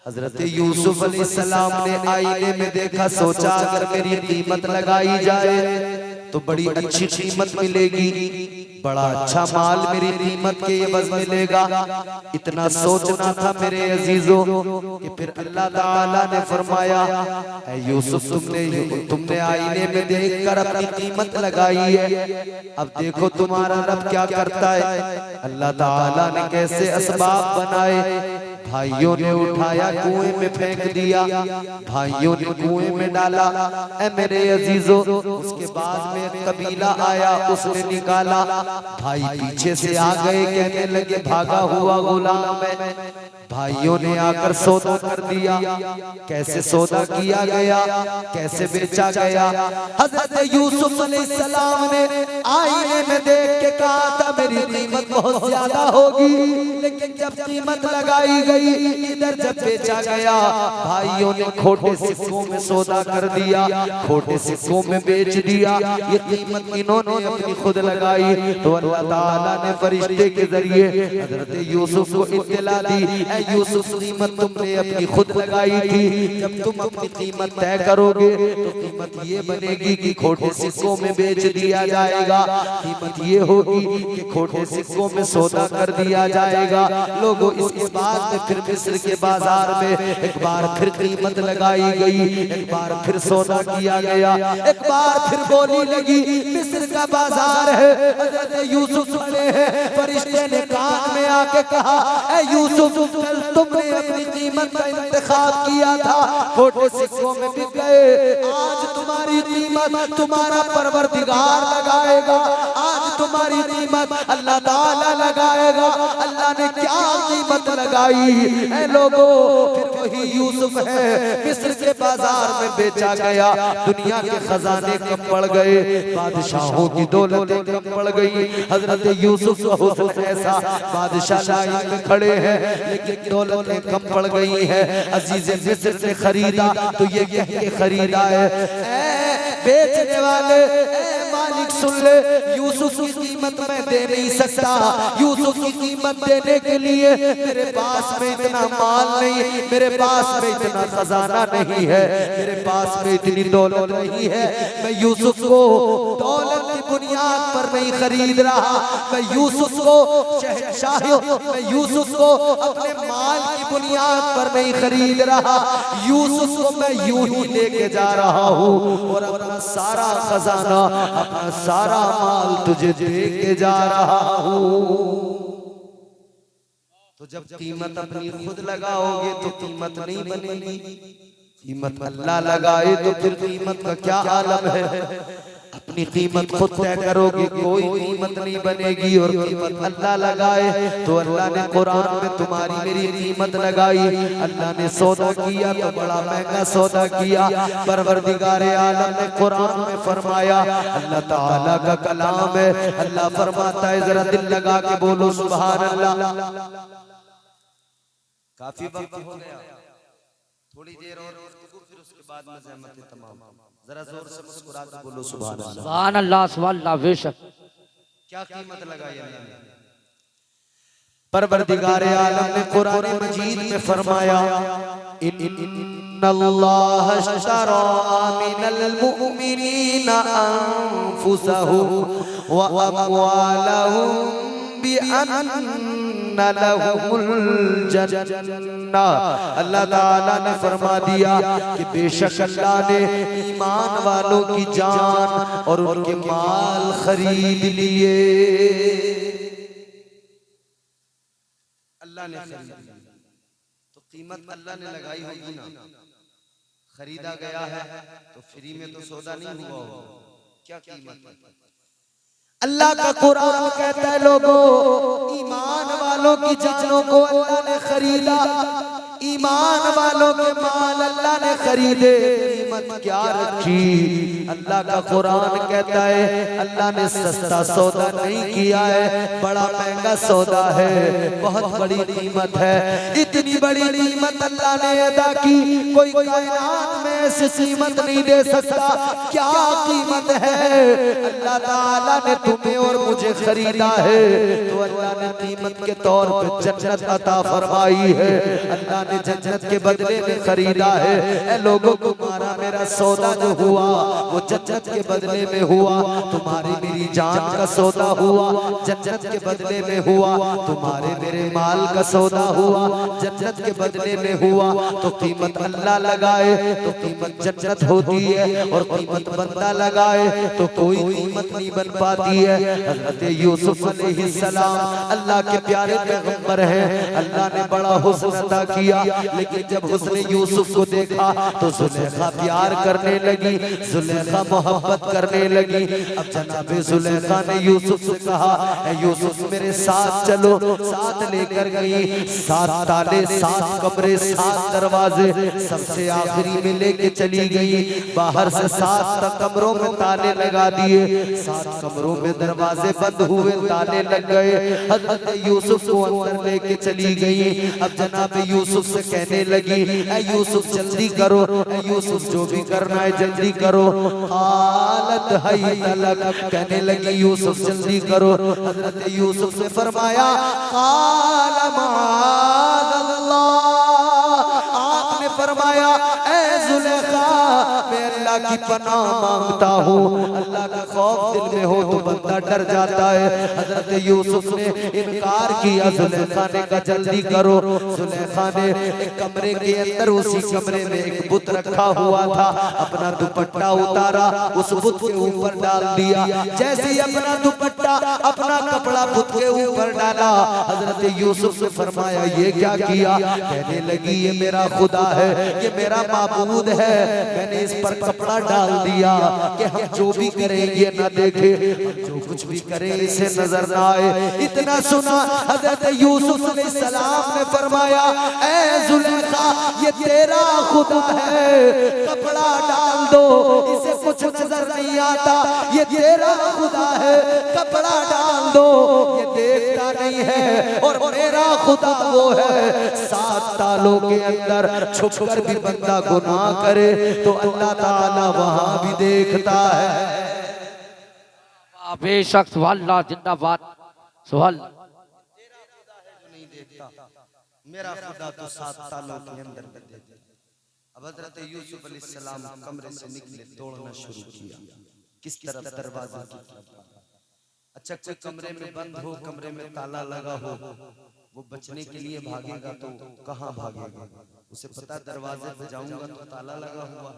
हजरत यूसुफ अलैहिस्सलाम ने आईने में देखा, सोचा अगर मेरी कीमत लगाई जाए तो बड़ी अच्छी कीमत मिलेगी, बड़ा अच्छा माल मेरी कीमत के एवज मिलेगा। इतना सोचना था मेरे अजीजों कि फिर अल्लाह ताला ने फरमाया, ऐ यूसुफ तुमने आईने में देखकर अपनी कीमत लगाई है, अब देखो तुम्हारा रब क्या करता है। अल्लाह ताला ने कैसे असबाब बनाए, भाइयों ने उठाया कुएं में फेंक दिया, भाइयों ने कुएं में डाला। ऐ मेरे अजीजों, उसके बाद में कबीला आया, उसने निकाला, भाई पीछे से आ गए, कहने लगे भागा हुआ गुलाम है। भाइयों ने आकर सौदा कर दिया। कैसे सौदा किया गया, कैसे बेचा गया। हजरत यूसुफ अलैहिस्सलाम ने आईने में देख के कहा था मेरी कीमत बहुत ज्यादा होगी, लेकिन जब कीमत लगाई गई, इधर जब बेचा गया, भाइयों ने खोटे सिक्कों में सौदा कर दिया, खोटे सिक्कों में बेच दिया। ये कीमत इन्होंने अपनी खुद लगाई। तो अल्लाह ताला ने फरिश्ते के जरिए हजरत यूसुफ को इत्तला दी, ऐ यूसुफ कीमत तुमने अपनी खुद लगाई थी, जब तुम अपनी कीमत तय करोगे तो कीमत ये बनेगी कि खोटे सिक्कों में बेच दिया जाएगा, कीमत ये होगी कि खोटे सिक्कों में सौदा कर दिया जाएगा। लोगों इसके बाद में फिर मिस्र के बाजार में एक बार फिर कीमत लगाई गई, एक बार फिर सौदा किया गया, एक बार फिर बोली लगी मिस्र का बाजार है, हजरत यूसुफ खड़े हैं। फरिश्ते ने कान में आके कहा, ऐ यूसुफ कल तुमने अपनी कीमत का इंतखाब किया था, खोटे सिक्कों में बिक गए, आज तुम्हारी कीमत तुम्हारा परवरदिगार लगाएगा, आज तुम्हारी कीमत अल्लाह ताला लगाएगा। अल्लाह ने क्या कीमत लगाई है लोगों, फिर वही यूसुफ है, मिस्र के बाजार में बेचा गया। दुनिया के खजाने कम पड़ गए, बादशाहों की दौलतें कम पड़ गई। हजरत यूसुफ का हुस्न ऐसा, बादशाह लाइन में खड़े हैं लेकिन दौलतें कम पड़ गई है। अजीज मिस्र से खरीदा तो ये कह के खरीदा है, बेचने वाले मालिक सुन ले, यूसुफ की कीमत मैं दे नहीं सकता, यूसुफ की कीमत देने के लिए मेरे पास में इतना माल नहीं, मेरे पास में इतना खजाना नहीं है, मेरे पास में इतनी दौलत नहीं है। मैं यूसुफ को दौलत की बुनियाद पर नहीं खरीद रहा, मैं यूसुफ को शहंशाह, मैं यूसुफ को अपने माल की बुनियाद पर नहीं खरीद रहा, यूसुफ को मैं यूं ही लेके जा रहा हूँ और अपना सारा खजाना, अपना सारा माल तुझे दे के जा रहा हूँ। तो जब कीमत अपनी खुद लगाओगे तो कीमत नहीं बनेगी, कीमत अल्लाह लगाए तो फिर कीमत का क्या आलम है। अपनी कीमत खुद तय करोगे, कोई कीमत नहीं बनेगी, और कीमत अल्लाह लगाए तो अल्लाह ने कुरान में तुम्हारी मेरी कीमत लगाई। अल्लाह ने सौदा किया तो बड़ा महंगा सौदा किया। परवरदिगारे आलम ने कुरान में फरमाया, अल्लाह ताला का कलाम है, अल्लाह फरमाता है, जरा दिल लगा के बोलो सुभान अल्लाह। काफी वक्त हो गया, थोड़ी देर और फिर उसके बाद में ज़हमत तमाम। जरा जोर से मुस्कुरा के बोलो सुभान अल्लाह। सुभान अल्लाह, सुभान अल्लाह। बेशक क्या कीमत लगाई अल्लाह ने। परवरदिगारे आलम ने कुरान मजीद में फरमाया, इन्नल्लाह अश्तरा मिनल मुमिनीना अनफुसहुम व अमवालहुम बिअन्ना लहुमुल जन्नह। अल्लाह ताला ने फरमा दिया कि बेशक अल्लाह ने ईमान वालों की जान और उनके माल खरीद लिए। अल्लाह ने खरीद लिया तो कीमत अल्लाह ने लगाई होगी ना, खरीदा गया है तो फ्री में तो सौदा नहीं हुआ होगा, क्या कीमत है। अल्लाह का कुरान कहता है लोगों, ईमान वालों की जानों को अल्लाह ने खरीदा, ईमान वालों के माल अल्लाह ने खरीदे। कीमत क्या रखी। अल्लाह का कुरान कहता है अल्लाह ने सस्ता सौदा नहीं किया है, बड़ा महंगा सौदा है, बहुत बड़ी कीमत है। इतनी बड़ी कीमत अल्लाह ने अदा की, कोई कायनात में ऐसी कीमत नहीं दे सकता। क्या कीमत है? अल्लाह ताला ने तुम्हें और मुझे खरीदा है, तो अल्लाह ने कीमत के तौर पे जन्नत अता फरमाई है। अल्लाह ने जन्नत के बदले में खरीदा है। ऐ लोगों को तुम्हारा मेरा सौदा जो हुआ वो जन्नत के बदले में हुआ। तुम्हारी मेरी जान का सौदा हुआ, जन्नत के बदले में हुआ। तुम्हारे मेरे माल का सौदा हुआ, जन्नत के बदले में हुआ। तो कीमत अल्लाह लगाए तो कीमत जन्नत होती है, और कीमत बंदा लगाए तो कोई कीमत नहीं बन पाती है। हज़रत यूसुफ अलैहिस्सलाम अल्लाह के प्यारे पैगंबर हैं। अल्लाह ने बड़ा हुस्न अता किया, लेकिन जब हुस्न यूसुफ को देखा तो जुलेखा प्यार करने लगी, जुलेखा मोहब्बत करने लगी। अब जनाबे जुलेखा ने यूसुफ से कहा, यूसुफ मेरे साथ चलो। साथ लेकर गई, 7 ताले, 7 कमरे, 7 दरवाजे, सबसे आखिरी में लेके चली गई। बाहर से 7 कमरों में ताले लगा दिए, 7 कमरों में दरवाजे बंद हुए, ताले लग गए। हज़रत यूसुफ को अंदर लेके चली गई। अब जनाब यूसुफ से कहने लगी, ऐ यूसुफ जल्दी करो, ऐ यूसुफ जो भी करना है जल्दी करो। हालत है तलक, कहने लगी यूसुफ जल्दी करो। हज़रत यूसुफ ने फरमाया, क़ाल माअज़ल्लाह, आपने फरमाया ऐ जुलेखा मैं अल्लाह की पनाह मांगता हूँ। अल्लाह का खौफ दिल में हो तो बंदा डर जाता है। हज़रत यूसुफ ने इनकार किया, जुलेखा ने कहा जल्दी करो। जुलेखा ने एक कमरे के अंदर, उसी कमरे में एक बुत रखा हुआ था, अपना दुपट्टा उतारा, उस बुत के ऊपर डाल दिया। जैसे ही अपना दुपट्टा, अपना कपड़ा बुत के ऊपर डाला, हज़रत यूसुफ ने फरमाया ये क्या किया? कहने लगी ये मेरा खुदा है, ये मेरा माबूद है, मैंने इस पर कपड़ा डाल दिया कि हम जो भी करें ये न देखे, जो कुछ भी करें इसे नजर ना आए। इतना सुना, हज़रत यूसुफ अलैहिस्सलाम ने फरमाया, ऐ जुलेखा ये तेरा खुदा है, कपड़ा डाल दो, इसे कुछ नजर नहीं आता। ये तेरा खुदा है, कपड़ा डाल दो, ये देखता नहीं है। और मेरा खुदा वो है, 7 तालों के अंदर छुपकर भी बंदा गुनाह करे तो अल्लाह ताला वहां भी देखता है। बेशक सुभान जिंदाबाद सुभान। नहीं देखता, मेरा खुदा तो 7 तालों के अंदर भी देखता। अब हज़रत यूसुफ अलैहिस्सलाम कमरे से निकले, तोड़ना शुरू किया। किस तरफ? दरवाजा की तरफ। अच्छा, कोई कमरे में बंद हो, कमरे में ताला लगा हो, वो बचने के लिए भागेगा तो कहाँ भागेगा? उसे पता दरवाजे पे जाऊंगा तो ताला लगा हुआ,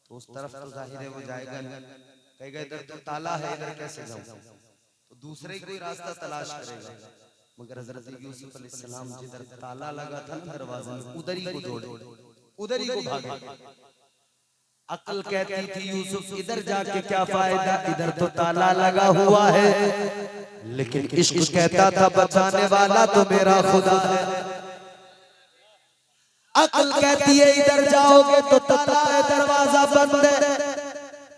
तो उस तरफ तो जाहिर है वो जाएगा नहीं। कहेगा इधर तो ताला है, इधर कैसे जाऊं? तो दूसरे कोई रास्ता तलाश करेगा। मगर हज़रत यूसुफ अलैहिस्सलाम जिधर ताला लगा था ना दरवाजे में, उधर ही को दौड़े, उधर ही को भागे। अक्ल कहती थी यूसुफ इधर जाके क्या फायदा, इधर तो ताला लगा हुआ है। लेकिन इश्क कहता था बचाने वाला तो मेरा खुदा है। अक्ल कहती है इधर जाओगे तो ताला है, दरवाजा बंद है।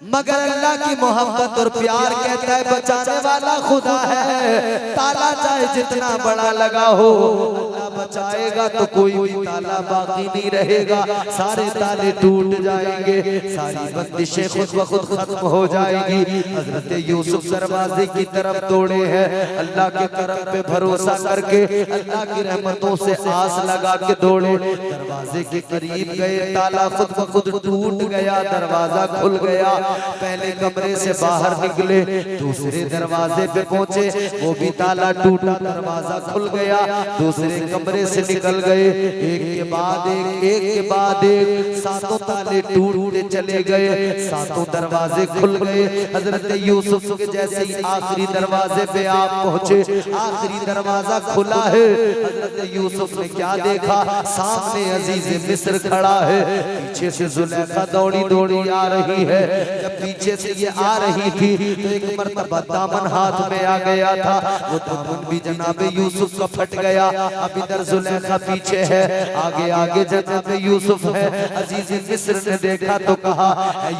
मगर अल्लाह की मोहब्बत और प्यार कहता है बचाने वाला खुदा है। ताला चाहे जितना बड़ा लगा हो, अल्लाह बचाएगा तो कोई भी ताला बाकी नहीं रहेगा। सारे ताले टूट जाएंगे, सारी बंदिशें खुद ब खुद खत्म हो जाएगी। हज़रत यूसुफ दरवाजे की तरफ दौड़े हैं, अल्लाह के करम पे भरोसा करके, अल्लाह की रहमतों से आस लगा के दौड़े। दरवाजे के करीब गए, ताला खुद ब खुद टूट गया, दरवाजा खुल गया। पहले कमरे से बाहर निकले, दूसरे दरवाजे पे पहुंचे, वो भी ताला टूटा, दरवाजा खुल गया। दूसरे कमरे से निकल गए, एक के बाद एक, एक के बाद एक, 7 ताले टूटते चले गए, 7 दरवाजे खुल गए। हज़रत यूसुफ के जैसे ही आखिरी दरवाजे पे आप पहुंचे, आखिरी दरवाजा खुला है। हज़रत यूसुफ ने क्या देखा? सामने अजीज़े मिस्र खड़ा है, पीछे से जुलेखा दौड़ी दौड़ी आ रही है। जब पीछे से ये आ रही थी तो एक मर्तबा दामन हाथ में आ गया था, वो दामन भी जनाबे यूसुफ का फट गया। अब इधर जुलेखा पीछे है, आगे आगे जनाब यूसुफ है। अजीज मिस्र ने देखा तो कहा,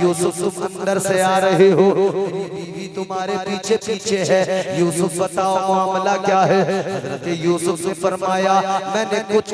यूसुफ तुम अंदर से आ रहे हो, मेरी बीवी तुम्हारे पीछे पीछे है, यूसुफ बताओ मामला क्या है। हजरत यूसुफ ने फरमाया, मैंने कुछ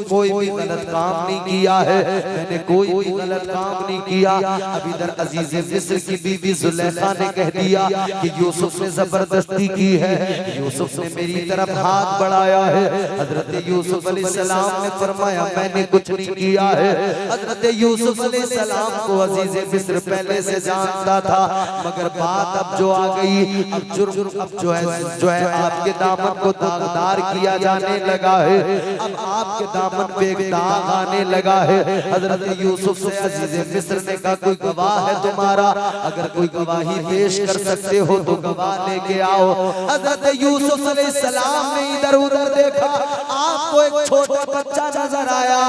कोई भी गलत काम नहीं किया है, मैंने कोई भी गलत काम नहीं किया। अब इधर अजीज मिस्र की बीवी जुलेखा ने कह दिया कि यूसुफ ने जबरदस्ती की है, यूसुफ ने मेरी तरफ हाथ बढ़ाया है। हजरत यूसुफ अलैहिस्सलाम ने फरमाया, मैंने कुछ नहीं किया है। हजरत यूसुफ अलैहिस्सलाम को अजीज मिस्र पहले से जानता था, मगर बात अब जो आ गई, अब जुर्म अब जो है आपके दामन को दागदार किया जाने लगा है, अब आपके दामन पे एक दाग आने लगा है। हजरत यूसुफ से अजीज मिस्र ने कहा, कोई गवाह है तुम्हारा, अगर कोई गवाही पेश कर सकते हो तो गवाह लेके आओ। हजरत यूसुफ अलैहिस्सलाम ने इधर उधर देखा, आपको एक छोटा बच्चा नजर आया,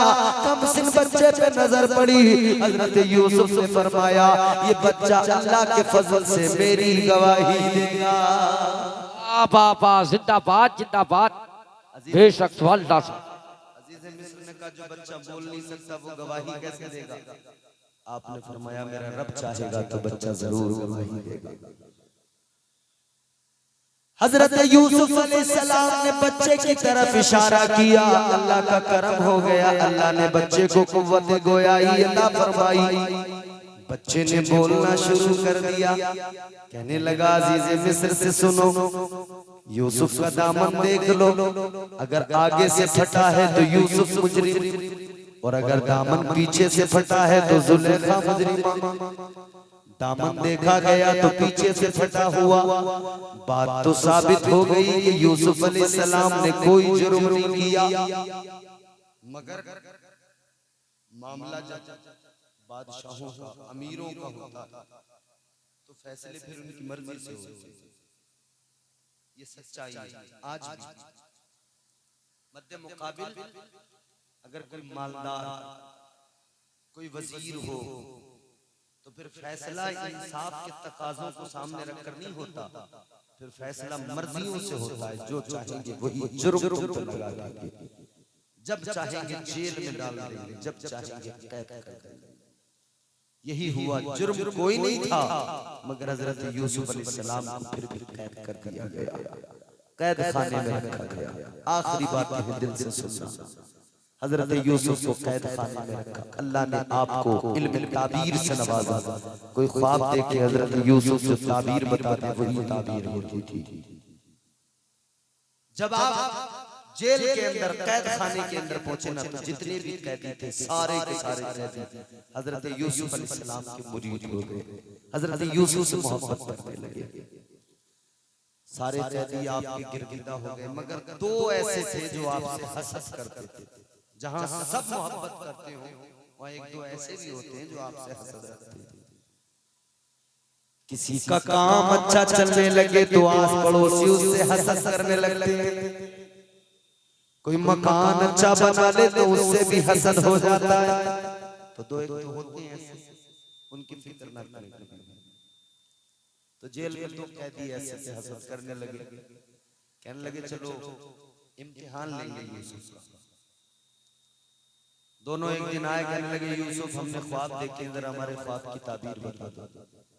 कम सिन बच्चे पे नजर पड़ी। हजरत यूसुफ ने फरमाया, ये बच्चा अल्लाह के फजल से मेरी गवाही देगा। बाबा जिंदाबाद जिंदाबाद, बेशक सुभान अल्लाह। अजीज मिस्र ने कहा, जो बच्चा बोल नहीं सकता वो गवाही कैसे देगा? आपने फरमाया, मेरा रब चाहेगा तो बच्चा जरूर गवाही देगा। हजरत यूसुफ अलैहिस्सलाम ने बच्चे की तरफ इशारा किया, अल्लाह का करम हो गया, अल्लाह ने बच्चे को कुव्वत गोयाई अता फरमाई। बच्चे ने बोलना शुरू कर दिया, कहने लगा, अजीज मिस्र से सुनो, यूसुफ का दामन देख लो, अगर आगे से फटा है तो यूसुफ मुजरिम, और अगर दामन पीछे से फटा है तो जुलेखा मुजरिमा। दामन देखा गया तो पीछे से फटा हुआ, बात तो साबित हो गई कि यूसुफ अलैहिस्सलाम ने कोई जुर्म नहीं किया, मगर मामला जब बादशाहों का, अमीरों का होता तो फैसले फिर उनकी मर्जी से होते। ये सच्चाई है। आज मध्य मुकाबिल अगर कोई मालदार, कोई वजीर हो तो फिर फैसला इंसाफ के तकाजों को सामने रखकर नहीं होता, फिर फैसला मर्जियों से होता है, जो चाहेंगे वही जुर्म पर लगा देंगे, जब चाहेंगे जेल में डाल देंगे, जब चाहेंगे कैद कर देंगे। यही हुआ, जुर्म कोई नहीं था, मगर हजरत यूसुफ अलैहिस्सलाम को फिर भी कैद कर दिया गया, कैद खाने में रखा गया। आखिरी बात है, दिल से सुनना, हजरत यूसुफ को कैद खाने में रखा। अल्लाह ने आपको इल्म ताबीर से नवाजा, कोई ख्वाब देखे हजरत यूसुफ जो ताबीर बताते वही ताबीर होती थी। जब आप जेल के अंदर, कैद खाने के अंदर पहुंचे ना, तो जितने भी कैदी थे सारे के सारे कैदी हजरत यूसुफ अलैहिस्सलाम के मुरीद हो गए, हजरत यूसुफ से मोहब्बत करने लगे। सारे कैदी आपके गिरगिदा हो गए, मगर दो ऐसे थे जो आपसे हसद करते थे। जहां सब मोहब्बत करते हो, वहां एक दो ऐसे भी होते हैं जो आपसे हसद रखते हैं। किसी का काम अच्छा चलने लगे तो आस पड़ोसी उससे हसद करने लगते हैं, कोई मकान अच्छा बना ले तो उससे भी हसद हो जाता है। तो दो एक तो होते हैं ऐसे, उनकी फिक्र न करें। तो जेल में तो कैदी ऐसे से हसद करने लगे, कहने लगे चलो इम्तिहान लेंगे यूसुफ का। दोनों एक दिन आए, कहने लगे यूसुफ हमने ख्वाब देखे, जरा हमारे ख्वाब की ताबीर बता दो।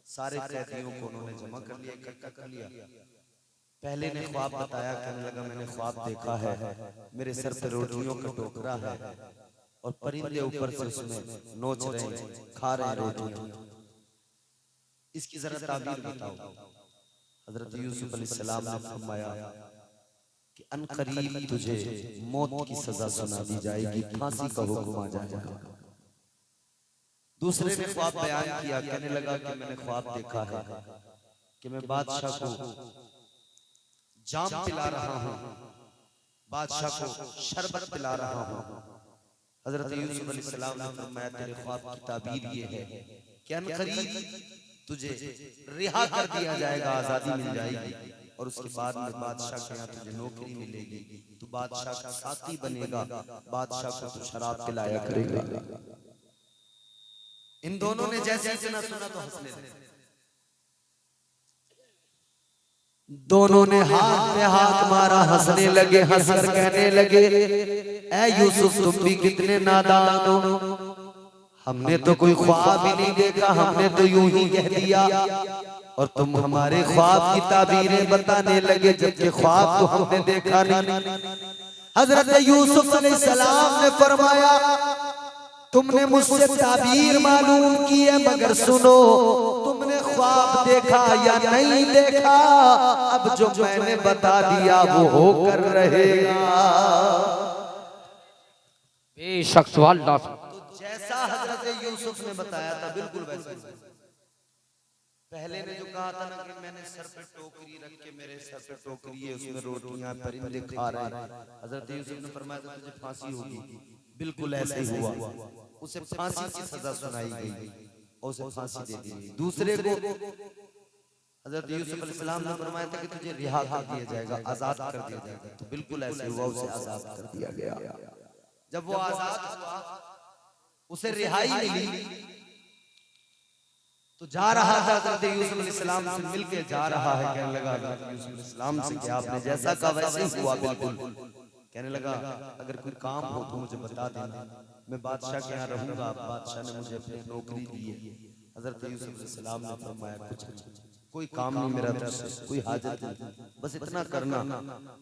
सारे कैदियों को उन्होंने जमा कर लिया, इकट्ठा कर लिया। पहले ने ख्वाब बताया, कहने लगा मैंने ख्वाब देखा है, मेरे सर पे रोटियों का टोकरा है और परिंदे ऊपर से उसमें नोच रहे हैं, खा रहे हैं रोटियां, इसकी जरा ताबीर बताओ। हजरत यूसुफ अलैहिस्सलाम ने फरमाया कि अनकरीब तुझे मौत की सजा सुना दी जाएगी, फांसी का हुक्म आ जाएगा। दूसरे ने ख्वाब बयान किया, कहने लगा कि मैंने ख्वाब देखा है कि मैं बादशाह को जाम पिला रहा हूं, बादशाह को शरबत पिला रहा हूं। हजरत यूसुफ अलैहिस्सलाम ने फरमाया तेरे ख्वाब की ताबीर ये है कि अनकरीब तुझे रिहा कर दिया जाएगा, आजादी मिल जाएगी, और उसके बाद में बादशाह के यहाँ तुझे नौकरी मिलेगी, तू बादशाह का साथी बनेगा, बादशाह को तू शराब पिलाया करेगा। इन दोनों ने जैसे इतना सुना तो हंसने लगे। दोनों ने हाथ पे हाथ मारा, हंसने लगे, हंसकर कहने लगे, ऐ यूसुफ तुम भी कितने नादान हो, हमने तो कोई ख्वाब ही नहीं देखा, हमने तो यूं ही कह दिया और तुम हमारे ख्वाब की ताबीरें बताने लगे, जबकि ख्वाब तो हमने देखा नहीं। हजरत यूसुफ अलैहिस्सलाम ने फरमाया, तुमने मुझसे ताबीर मालूम की है, मगर सुनो, तुमने ख्वाब देखा या नहीं देखा, अब जो मैंने बता दिया वो होकर रहेगा। बेशक सवाल लाज़िम। तो जैसा हजरत यूसुफ ने बताया था बिल्कुल वैसे। पहले ने जो कहा था ना कि मैंने सर पे टोकरी रख के, मेरे सर पे टोकरी है, उसमें रोटियां परिंदे खा रहे हैं, हजरत यूसुफ ने फरमाया था तुझे फांसी होगी, बिल्कुल ऐसे ही हुआ, उसे फांसी की सजा सुनाई गई और उसे फांसी दे दी गई। दूसरे को हजरत यूसुफ अलैहिस्सलाम ने फरमाया था कि तुझे रिहा कर दिया जाएगा, आजाद कर दिया जाएगा, तो बिल्कुल ऐसे हुआ, उसे आजाद कर दिया गया। जब वो आजाद हुआ, उसे रिहाई मिली, तो जा रहा था हजरत यूसुफ अलैहिस्सलाम से मिलके जा रहा है, कहने लगा हजरत यूसुफ अलैहिस्सलाम से कि आपने जैसा कहा वैसे ही हुआ बिल्कुल। कहने लगा अगर कोई काम हो तो मुझे बता देना, मैं बादशाह के यहाँ रहूंगा, बादशाह ने मुझे अपनी नौकरी दी है। हजरत यूसुफ अलैहिस्सलाम ने फरमाया कुछ कोई काम नहीं मेरा तुझसे, कोई हाजत नहीं, बस इतना करना,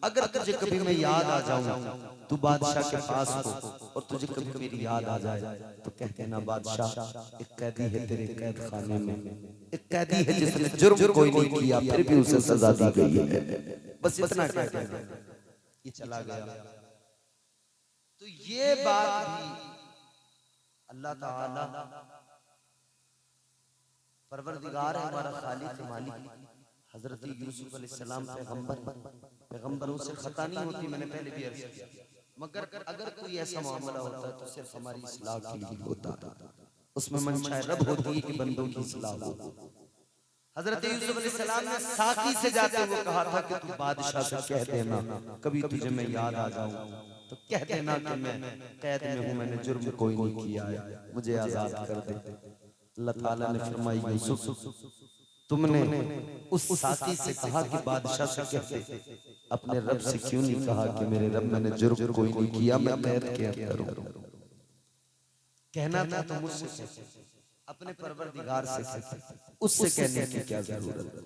अगर तुझे कभी मैं याद आ जाऊं, तू बादशाह के पास हो और तुझे कभी मेरी याद आ जाए तो कह देना बादशाह एक कैदी है तेरे कैद खाने में, एक कैदी है जिसने जुर्म कोई नहीं किया फिर भी उसे सजा दी गई है, बस इतना कह देना। ये चला गया। तो ये बात भी अल्लाह ताला परवरदिगार है, हमारा खालिक मालिक, हजरत यूसुफ अलैहिस्सलाम पैगंबरों से खता नहीं होती, मैंने पहले भी अर्ज किया, मगर अगर कोई ऐसा मामला होता है तो सिर्फ हमारी इस्लाह के लिए होता है, उसमें मंशा रब होती है कि बंदों की इस्लाह हो। हजरत यूसुफ अलैहिस्सलाम ने साकी से जाते हुए कहा था कि तू बादशाह से कह देना कभी तुझे मैं याद आ जाऊं तो कह देना कि मैं कैद में हूं, मैंने जुर्म कोई नहीं किया है, मुझे आजाद कर दे। अल्लाह ताला ने फरमाया यूसुफ तुमने उस साथी से कहा कि बादशाह से कहते, अपने रब से क्यों नहीं कहा कि मेरे रब मैंने जुर्म कोई नहीं किया, मैं कैद के अंदर हूं। कहना था तो मुझसे, अपने परवरदिगार से, उससे कहने की क्या जरूरत है।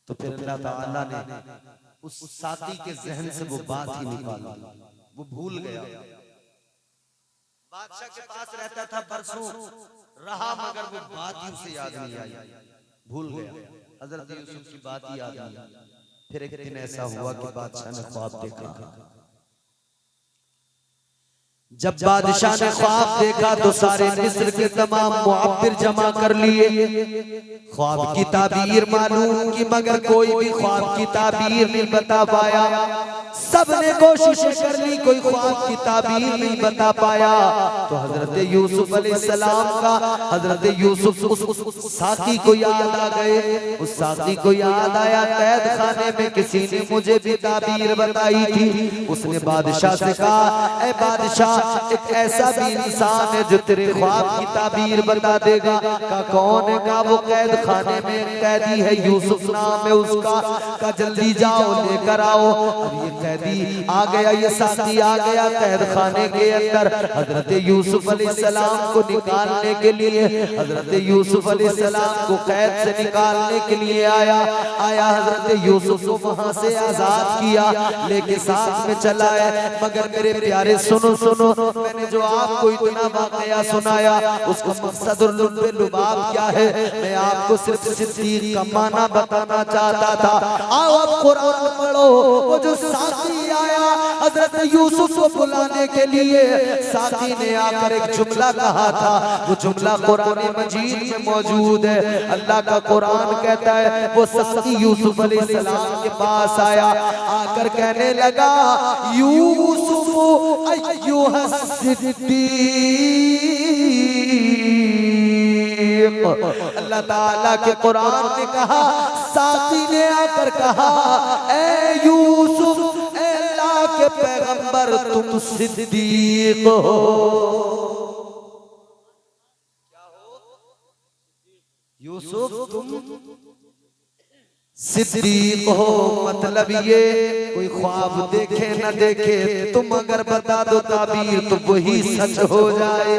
तो फिर अल्लाह ताला ने उस साथी के जहन से वो बात ही निकाली, वो भूल गया। बादशाह के पास रहता था, बरसों रहा, मगर वो बात ही उसे याद नहीं आई, भूल गया, हजरत यूसुफ की बात ही याद नहीं आई। फिर एक दिन ऐसा हुआ कि बादशाह ने ख्वाब देखा। जब बादशाह ने ख्वाब देखा तो सारे मिस्र के तमाम मुअब्बिर जमा कर लिए, ख्वाब की ताबीर मालूम की, मगर कोई भी ख्वाब की ताबीर नहीं बता पाया। सबने कोशिश कर ली, कोई ख्वाब की ताबीर नहीं बता पाया। तो हजरत यूसुफ अलैहिस्सलाम का, हजरत यूसुफ उस साथी को याद आ गए, उस साथी को याद आया कैद खाने में किसी ने मुझे भी ताबीर बताई थी। उसने बादशाह से कहा, ऐ बादशाह एक ऐसा भी इंसान है जो तेरे ख्वाब की ताबीर बता देगा। का कौन है? का वो कैद खाने में कैदी है, यूसुफ नाम है उसका, का जल्दी जाओ लेकर आओ। अब ये कैदी आ गया, ये साथी आ गया कैद खाने के अंदर। हजरत यूसुफ अलैहिस्सलाम को निकालने के लिए, हजरत यूसुफ अलैहिस्सलाम को कैद से निकालने के लिए आया। हजरत यूसुफ को वहां से आजाद किया, लेके साथ में चला है। मगर मेरे प्यारे सुनो सुनो, मैंने जो आपको इतना वाकया सुनाया उसका मकसद लुबाब क्या है, मैं आपको सिर्फ सिद्दीक का माना बताना चाहता था। आओ अब कुरान पढ़ो। वो जो साथी आया हजरत यूसुफ को बुलाने के लिए, साथी ने आकर एक जुमला कहा था, वो जुमला कुरान मजीद में मौजूद है। अल्लाह का कुरान कहता है वो साथी यूसुफ अलैहिस्सलाम के पास आया, आकर कहने लगा यूसुफ अल्लाह ताला के कुरान ने कहा, साथी ने आकर कहा, ऐ यूसुफ, ऐ अल्लाह के पैगंबर तुम सिद्दीक हो। क्या हो यूसुफ? तुम सिद्दीक हो मतलब ये कोई ख्वाब देखे न देखे, तुम अगर बता दो ताबीर तो वही सच हो जाए।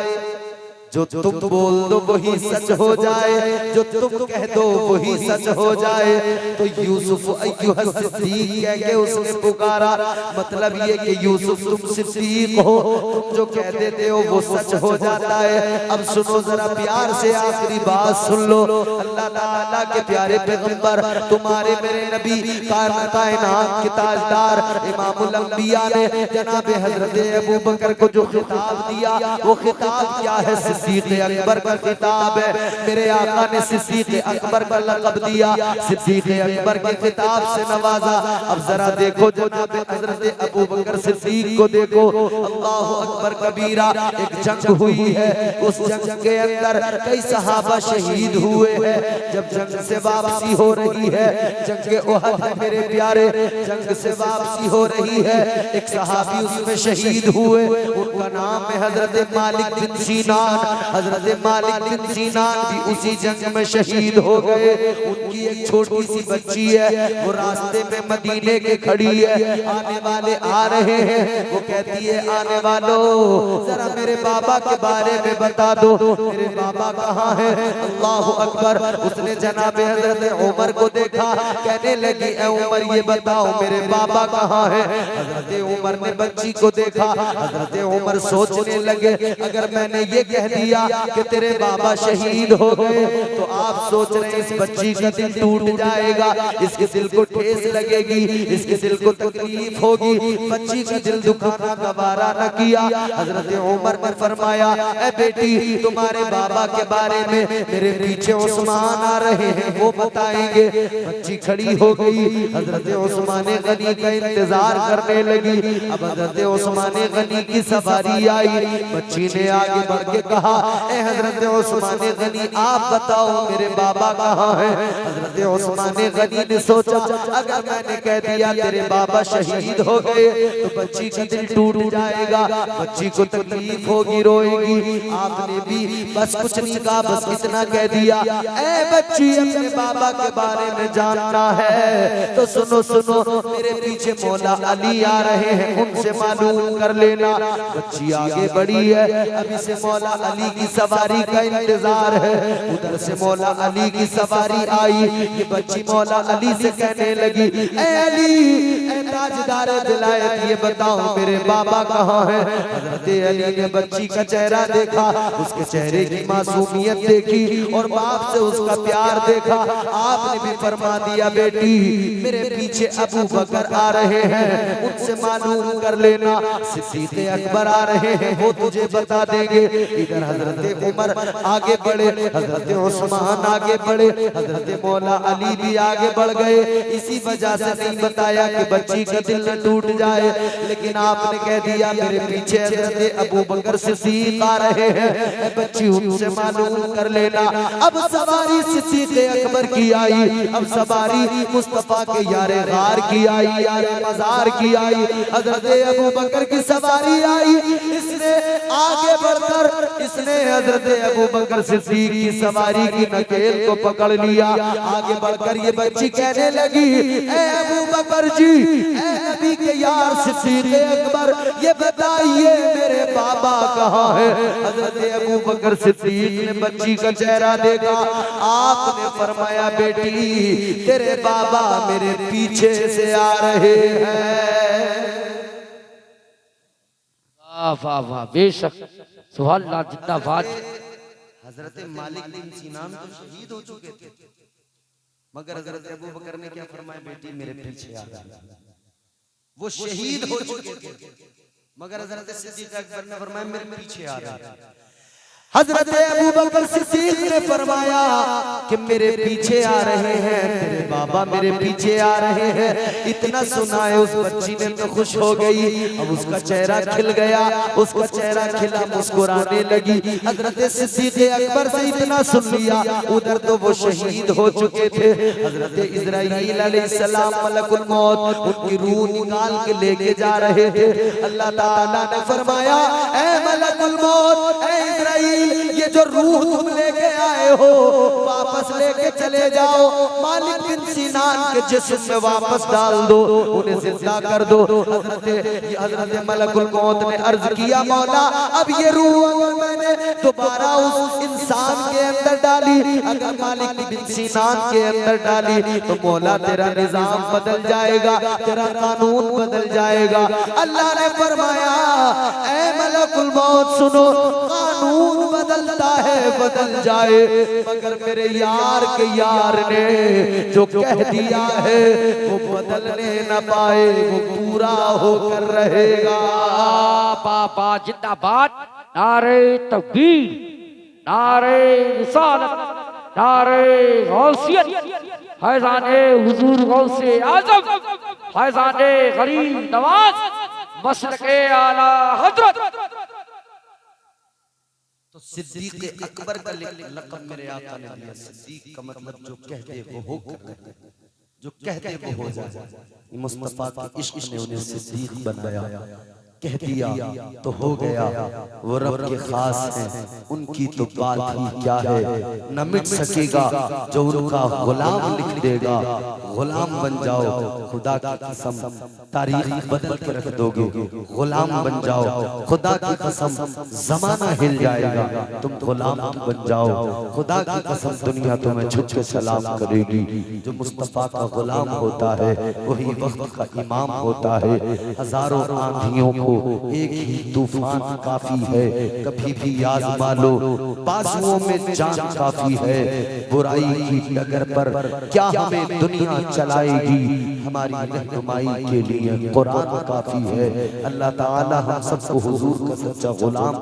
जो तुम बोल दो वही सच हो जाए, जो तुम कह दो वही सच हो जाए। तो यूसुफ अय्युहा सिद्दीक कह के उसने पुकारा, मतलब ये कि यूसुफ तुम सिद्दीक हो, तुम जो कह देते हो वो सच हो जाता है। अब सुनो जरा प्यार से आखिरी बात सुन लो। अल्लाह ताला के प्यारे पैगंबर तुम्हारे मेरे नबी कायनात के ताजदार इमामुल अंबिया ने जनाब हजरत अबू बकर को जो खिताब दिया, वो खिताब क्या है? सिद्दीक अकबर का खिताब है। मेरे आका ने सिद्दीक अकबर का लक़ब दिया, सिद्दीक अकबर के खिताब से नवाजा। अब जरा देखो जनाब हजरत अबू बकर सिद्दीक को देखो, अल्लाहु अकबर कबीरा। एक जंग हुई है, उस जंग के अंदर कई सहाबा शहीद हुए हैं। जब जंग से वापसी हो रही है, जंग ओहद है मेरे प्यारे, जंग से वापसी हो रही है, एक सहाबी उसमें शहीद हुए, उनका नाम है हजरत मालिक बिन सीनान। हजरत मालिक बिन सीनान भी उसी जंग में शहीद हो गए। उनकी एक छोटी सी बच्ची है, वो रास्ते में मदीने के खड़ी है, आने वाले आ रहे हैं, वो कहती है आने वालों जरा मेरे बाबा के बारे में बता दो, मेरे बाबा कहाँ है? अल्लाहु अकबर। उसने जनाब हजरत उमर को देखा, कहने लगी ए उमर ये बताओ मेरे बाबा कहाँ है? हजरत उमर ने बच्ची को देखा, हजरत उमर सोचने लगे अगर मैंने ये कह दिया कि तेरे बाबा शहीद हो गए तो आप सोच रहे हैं इस बच्ची का दिल टूट जाएगा, इसके दिल को ठेस लगेगी, इसके दिल को तकलीफ होगी। बच्ची का दिल दुखाना गवारा न किया। हजरत उमर ने फरमाया ए बेटी तुम्हारे बाबा के बारे में मेरे पीछे उस्मान आ रहे हैं, वो बताएंगे। बच्ची खड़ी हो गई, हजरत उस्मान गनी का इंतजार करने लगी। अब हजरत उस्मान गनी की सवारी आई, बच्ची ने आगे बढ़ के कहा ए हजरत उस्मान गनी आप बताओ मेरे बाबा कहाँ है? हजरत उस्मान गनी ने सोचा अगर मैंने कह दिया तेरे बाबा शहीद हो गए तो बच्ची का दिल टूट जाएगा, बच्ची को तकलीफ होगी, रोएगी। आपने भी बस कुछ नहीं कहा, बस इतना कह दिया ए बच्ची अपने बाबा के बारे में जानना है तो सुनो सुनो, मेरे पीछे मौला अली आ रहे हैं, उनसे मालूम कर लेना। बच्ची आगे बढ़ी है, अभी से मौला अली की सवारी का इंतजार है। उधर से मौला अली की सवारी आई, ये बच्ची मौला अली से कहने लगी ए अली ए ताजदार विलायत ये बताओ मेरे बाबा कहाँ है? हजरत अली ने बच्ची का चेहरा देखा, उसके चेहरे की मासूमियत देखी और बाप से उसका प्यार देखा। आपने भी फरमा दिया बेटी मेरे पीछे अबू बकर आ रहे हैं, उनसे मालूम कर लेना। सिद्दीक अकबर आ रहे हैं, वो तुझे बता देंगे। इधर हजरत उमर आगे बढ़े, हजरत उस्मान आगे बढ़े, हजरत मौला अली भी आगे बढ़ गए। इसी वजह से नहीं बताया कि बच्ची का दिल न टूट जाए, लेकिन आपने कह दिया मेरे पीछे हजरत अबू बकर सिद्दीक आ रहे हैं, बच्ची उनसे मालूम कर लेना। अब सवारी सिद्दीक अकबर की आई, अब सवारी मुस्तफा के यारे गार की आई, यारे मजार की आई। हजरत अबू बकर की सवारी आई, इसने आगे बढ़कर इसने हजरत अबू बकर सिद्दीक की सवारी की नकेल को पकड़ लिया। आगे बढ़कर ये बच्ची कहने लगी ए अबू बकर जी, ए नबी के यार सिद्दीक अकबर ये बताइए मेरे बाबा कहाँ है? हजरत अबू बकर सिद्दीक ने बच्ची का चेहरा देखा, आपने फरमाया बेटी तेरे बाबा मेरे पीछे से आ रहे हैं। वाह वाह वाह, बेशक सुभान अल्लाह, जिंदाबाद। हजरत मालिक बिन सीनान तो शहीद हो चुके थे, मगर हजरत अबू बकर ने क्या फरमाया बेटी मेरे पीछे आ रहा। वो शहीद हो चुके थे, मगर हजरत सिद्दीक अकबर ने फरमाया मेरे पीछे आ रहा। हजरत अबू बकर सिद्दीक ने फरमाया कि मेरे पीछे आ रहे हैं, तेरे बाबा मेरे पीछे आ रहे हैं। इतना सुना है उस बच्ची ने तो खुश हो गई, अब उसका चेहरा खिल गया, उसका चेहरा खिला, मुस्कुराने लगी। हजरत सिद्दीक अकबर से इतना सुन लिया, उधर तो वो शहीद हो चुके थे। हजरत इस्राईल अलैहिस्सलाम मलकुल मौत उनकी रूह निकाल के लेके जा रहे थे। अल्लाह ताला ने फरमाया ए मलकुल मौत, ए इस्राईल ये जो रूह तुम लेके आए आए हो वापस लेके चले जाओ। मालिक बिन सिनान के जिस्म में वापस डाल दो, उन्हें जिंदा कर दो। हजरत मलकुल मौत ने अर्ज किया मौला अब ये रूह अगर मैंने दोबारा उस इंसान के अंदर डाली, अगर मालिक बिन सिनान के अंदर डाली तो मौला तेरा निजाम बदल जाएगा, तेरा कानून बदल जाएगा। अल्लाह ने फरमाया ऐ मलकुल मौत सुनो, कानून बदलता है बदल जाए, मगर मेरे यार के यार ने जो कह दिया है वो बदलने न पाए, वो पूरा होकर रहेगा। बाबा जिंदाबाद, नारे तकबीर, नारे रिसालत, नारे गौसियत, फैज़ाने हुजूर गौसे आज़म, फैज़ाने गरीब नवाज, मसलके आला हज़रत। तो सिद्दीक़ अकबर का लक़ब मेरे आका ने दिया। सिद्दीक़ का मतलब जो कहते वो हो कर, जो कहते वो हो जाए। मुस्तफ़ा के इश्क़ ने उन्हें सिद्दीक़ बनाया, कह दिया तो हो गया। वो रब के खास हैं, उनकी तो बात ही क्या है, न मिट सकेगा जो उनका गुलाम लिख देगा। गुलाम बन जाओ, खुदा की कसम तारीख बदल के रख दोगे। गुलाम बन जाओ, खुदा की कसम जमाना हिल जाएगा। तुम गुलाम बन जाओ, खुदा की कसम दुनिया तुम्हें झुक के सलाम करेगी। जो मुस्तफ़ा का गुलाम होता है वही वक्त का इमाम होता है। हजारों आंधियों को एक ही तूफान काफी है, कभी भी आज़मा लो बाजुओं में जान काफी है। बुराई की डगर पर क्या हमें दुनिया चलाएगी, हमारी रहनुमाई के लिए कुरान काफी है। अल्लाह ताला हम सबको हुजूर का सच्चा गुलाम